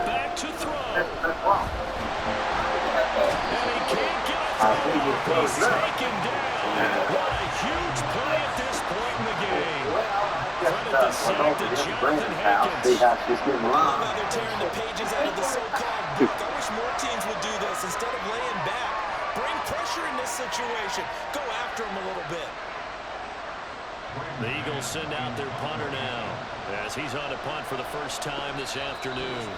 Speaker 2: Back to throw. And he can't get it through. He's taken down. What a huge play at this point in the game. Credit the sack to Jonathan Hankins.
Speaker 3: I love how they're tearing the pages out of the so-called book. I wish more teams would do this instead of laying back. Bring pressure in this situation. Go after him a little bit.
Speaker 2: The Eagles send out their punter now as he's on a punt for the first time this afternoon.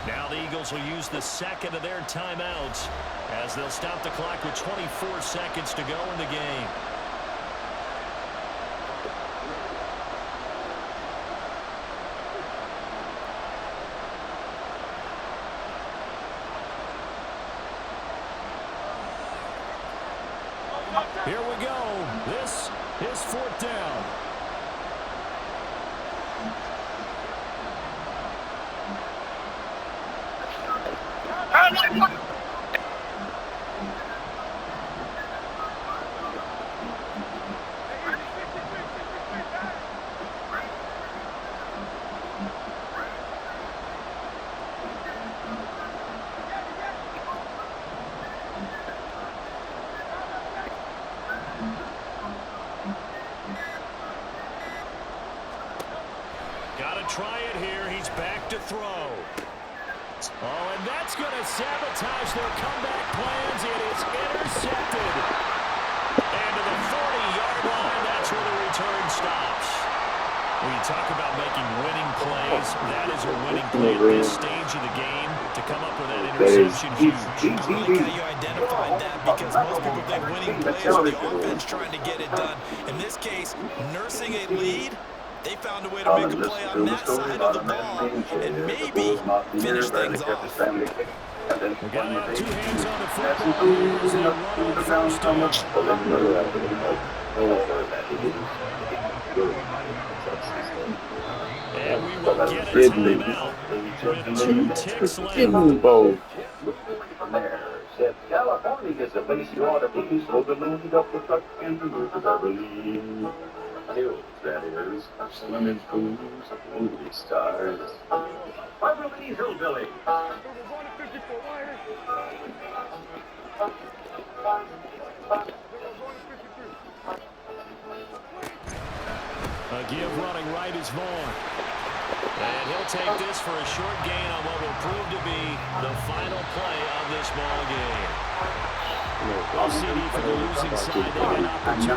Speaker 2: Now the Eagles will use the second of their timeouts as they'll stop the clock with 24 seconds to go in the game. Here we go. This is 4th down. Got to try it here. He's back to throw. Oh, and that's going to sabotage their comeback plans. It is intercepted. And to the 40-yard line, that's where the return stops. When you talk about making winning plays, that is a winning play at this stage of the game. To come up with that interception, huge.
Speaker 3: I like how you identified that because most people think winning plays are the offense trying to get it done. In this case, nursing a lead, they found a way to make a play on that side of the ball and maybe finish things off.
Speaker 2: We got to have two hands on the football here as they run on first down. And we will get a timeout with 2 ticks left.
Speaker 4: From there, said California is a place you ought to be, so the loaded up the truck and the roof is I believe. Hills, that is, swimming pools, movie stars. Beverly Hillbilly.
Speaker 2: A give running right is Vaughn. And he'll take this for a short gain on what will prove to be the final play of this ball game. Well, CD, for the losing side, they get an opportunity